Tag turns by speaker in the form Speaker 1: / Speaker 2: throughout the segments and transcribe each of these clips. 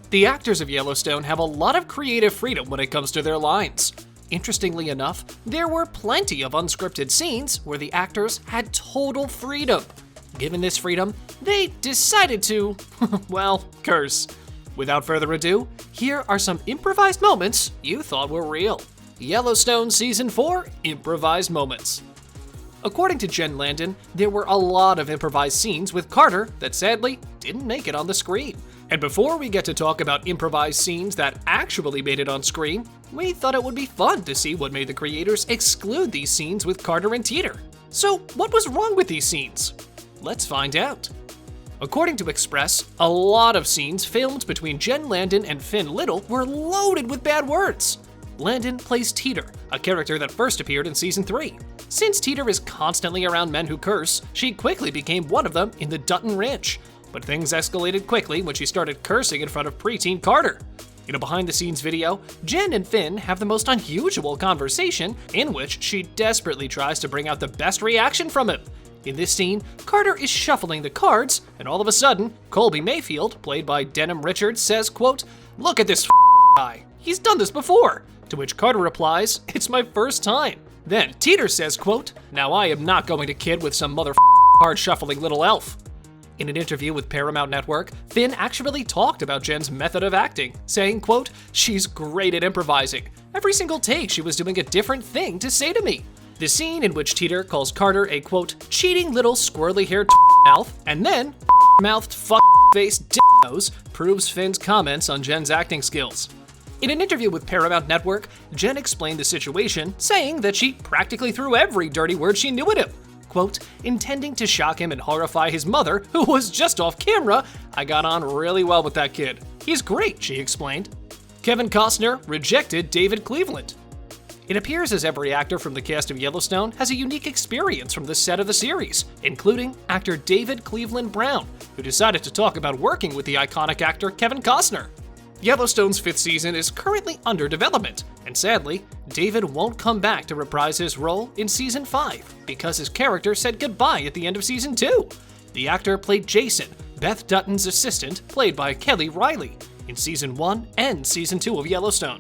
Speaker 1: The actors of Yellowstone have a lot of creative freedom when it comes to their lines. Interestingly enough, there were plenty of unscripted scenes where the actors had total freedom. Given this freedom, they decided to, well, curse. Without further ado, here are some improvised moments you thought were real. Yellowstone Season 4 Improvised Moments. According to Jen Landon, there were a lot of improvised scenes with Carter that sadly didn't make it on the screen. And before we get to talk about improvised scenes that actually made it on screen, we thought it would be fun to see what made the creators exclude these scenes with Carter and Teeter. So what was wrong with these scenes? Let's find out. According to Express, a lot of scenes filmed between Jen Landon and Finn Little were loaded with bad words. Landon plays Teeter, a character that first appeared in Season 3. Since Teeter is constantly around men who curse, she quickly became one of them in the Dutton Ranch. But things escalated quickly when she started cursing in front of preteen Carter. In a behind-the-scenes video, Jen and Finn have the most unusual conversation in which she desperately tries to bring out the best reaction from him. In this scene, Carter is shuffling the cards, and all of a sudden, Colby Mayfield, played by Denham Richards, says, quote, "Look at this guy. He's done this before." To which Carter replies, "It's my first time." Then Teeter says, quote, "Now I am not going to kid with some hard-shuffling little elf." In an interview with Paramount Network, Finn actually talked about Jen's method of acting, saying, quote, "She's great at improvising. Every single take she was doing a different thing to say to me." The scene in which Teeter calls Carter a, quote, "cheating little squirrely-haired mouth," and then mouthed fuck-faced nose proves Finn's comments on Jen's acting skills. In an interview with Paramount Network, Jen explained the situation, saying that she practically threw every dirty word she knew at him. Quote, "Intending to shock him and horrify his mother, who was just off camera, I got on really well with that kid. He's great," she explained. Kevin Costner rejected David Cleveland. It appears as every actor from the cast of Yellowstone has a unique experience from the set of the series, including actor David Cleveland Brown, who decided to talk about working with the iconic actor Kevin Costner. Yellowstone's 5th season is currently under development, and sadly, David won't come back to reprise his role in Season 5 because his character said goodbye at the end of Season 2. The actor played Jason, Beth Dutton's assistant, played by Kelly Riley, in Season 1 and Season 2 of Yellowstone.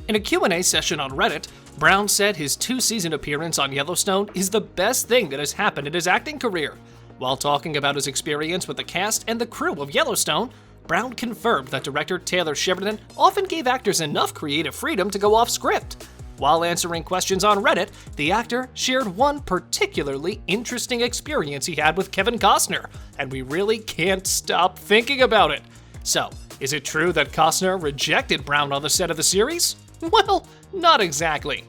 Speaker 1: In a Q&A session on Reddit, Brown said his 2-season appearance on Yellowstone is the best thing that has happened in his acting career. While talking about his experience with the cast and the crew of Yellowstone, Brown confirmed that director Taylor Sheridan often gave actors enough creative freedom to go off script. While answering questions on Reddit, the actor shared one particularly interesting experience he had with Kevin Costner, and we really can't stop thinking about it. So, is it true that Costner rejected Brown on the set of the series? Well, not exactly.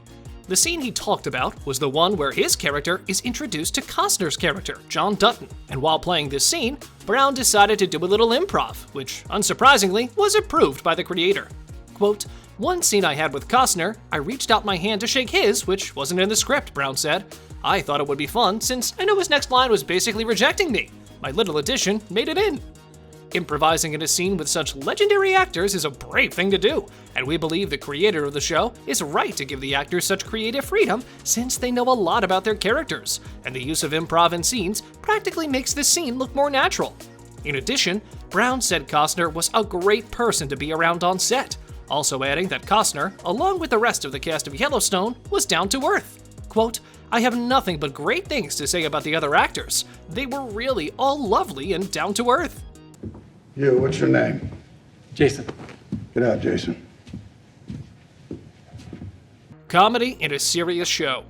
Speaker 1: The scene he talked about was the one where his character is introduced to Costner's character, John Dutton, and while playing this scene, Brown decided to do a little improv, which, unsurprisingly, was approved by the creator. Quote, "One scene I had with Costner, I reached out my hand to shake his, which wasn't in the script," Brown said. "I thought it would be fun since I know his next line was basically rejecting me. My little addition made it in." Improvising in a scene with such legendary actors is a brave thing to do, and we believe the creator of the show is right to give the actors such creative freedom since they know a lot about their characters, and the use of improv in scenes practically makes the scene look more natural. In addition, Brown said Costner was a great person to be around on set, also adding that Costner, along with the rest of the cast of Yellowstone, was down to earth. Quote, "I have nothing but great things to say about the other actors. They were really all lovely and down to earth."
Speaker 2: You, what's your name?
Speaker 3: Jason.
Speaker 2: Get out, Jason.
Speaker 1: Comedy in a serious show.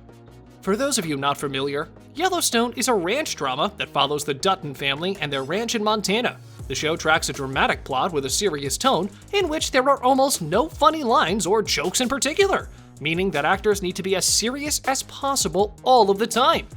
Speaker 1: For those of you not familiar, Yellowstone is a ranch drama that follows the Dutton family and their ranch in Montana. The show tracks a dramatic plot with a serious tone in which there are almost no funny lines or jokes in particular, meaning that actors need to be as serious as possible all of the time.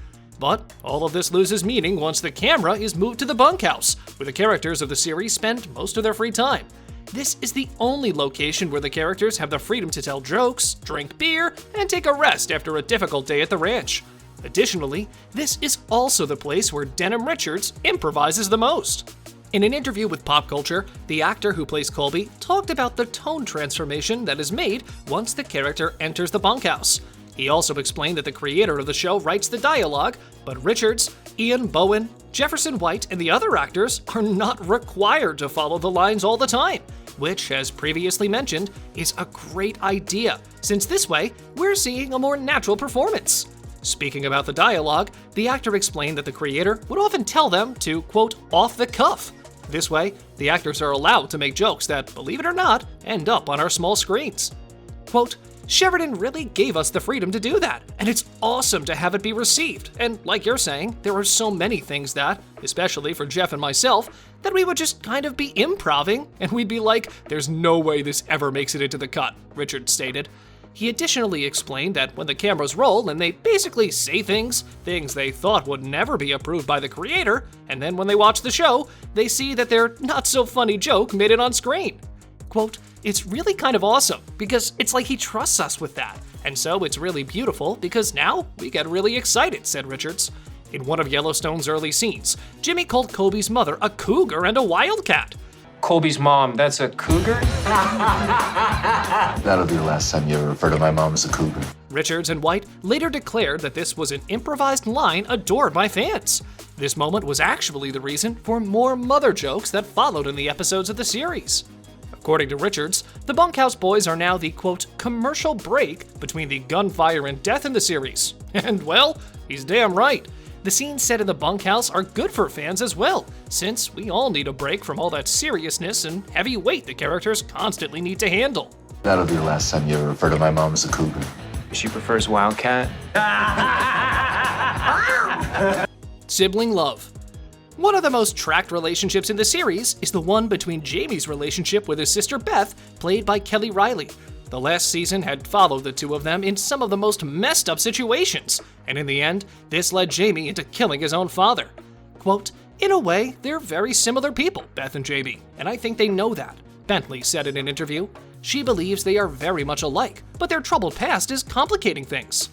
Speaker 1: But all of this loses meaning once the camera is moved to the bunkhouse, where the characters of the series spend most of their free time. This is the only location where the characters have the freedom to tell jokes, drink beer, and take a rest after a difficult day at the ranch. Additionally, this is also the place where Denham Richards improvises the most. In an interview with Pop Culture, the actor who plays Colby talked about the tone transformation that is made once the character enters the bunkhouse. He also explained that the creator of the show writes the dialogue, but Richards, Ian Bowen, Jefferson White, and the other actors are not required to follow the lines all the time. which, as previously mentioned, is a great idea, since this way, we're seeing a more natural performance. Speaking about the dialogue, the actor explained that the creator would often tell them to, quote, off the cuff. This way, the actors are allowed to make jokes that, believe it or not, end up on our small screens. Quote, Sheridan really gave us the freedom to do that, and it's awesome to have it be received. And like you're saying, there are so many things that, especially for Jeff and myself, that we would just kind of be improving, and we'd be like, there's no way this ever makes it into the cut, Richard stated. He additionally explained that when the cameras roll and they basically say things they thought would never be approved by the creator, and then when they watch the show, they see that their not-so-funny joke made it on screen. Quote, it's really kind of awesome, because it's like he trusts us with that, and so it's really beautiful because now we get really excited, said Richards. In one of Yellowstone's early scenes, Jimmy called Colby's mother a cougar and a wildcat.
Speaker 3: Colby's mom, that's a cougar?
Speaker 4: That'll be the last time you ever refer to my mom as a cougar.
Speaker 1: Richards and White later declared that this was an improvised line adored by fans. This moment was actually the reason for more mother jokes that followed in the episodes of the series. According to Richards, the Bunkhouse Boys are now the, quote, commercial break between the gunfire and death in the series. And well, he's damn right. The scenes set in the bunkhouse are good for fans as well, since we all need a break from all that seriousness and heavy weight the characters constantly need to handle.
Speaker 4: That'll be the last time you ever refer to my mom as a cougar.
Speaker 3: She prefers wildcat?
Speaker 1: Sibling love. One of the most tracked relationships in the series is the one between Jamie's relationship with his sister Beth, played by Kelly Riley. The last season had followed the two of them in some of the most messed up situations, and in the end, this led Jamie into killing his own father. Quote, in a way, they're very similar people, Beth and Jamie, and I think they know that, Bentley said in an interview. She believes they are very much alike, but their troubled past is complicating things.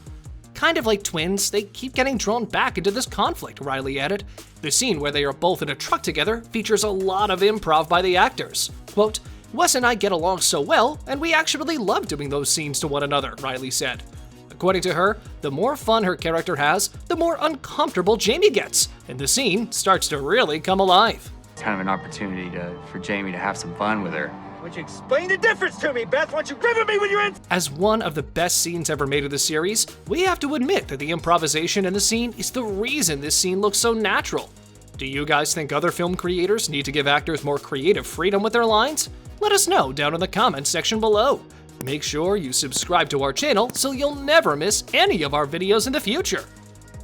Speaker 1: Kind of like twins, they keep getting drawn back into this conflict, Riley added. The scene where they are both in a truck together features a lot of improv by the actors. Quote, Wes and I get along so well, and we actually love doing those scenes to one another, Riley said. According to her, the more fun her character has, the more uncomfortable Jamie gets, and the scene starts to really come alive.
Speaker 5: It's kind of an opportunity for Jamie to have some fun with her.
Speaker 6: Would you explain the difference to me, Beth? Why don't you grip at me when you're in?
Speaker 1: As one of the best scenes ever made of the series, we have to admit that the improvisation in the scene is the reason this scene looks so natural. Do you guys think other film creators need to give actors more creative freedom with their lines? Let us know down in the comments section below. Make sure you subscribe to our channel so you'll never miss any of our videos in the future.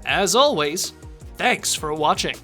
Speaker 1: As always, thanks for watching.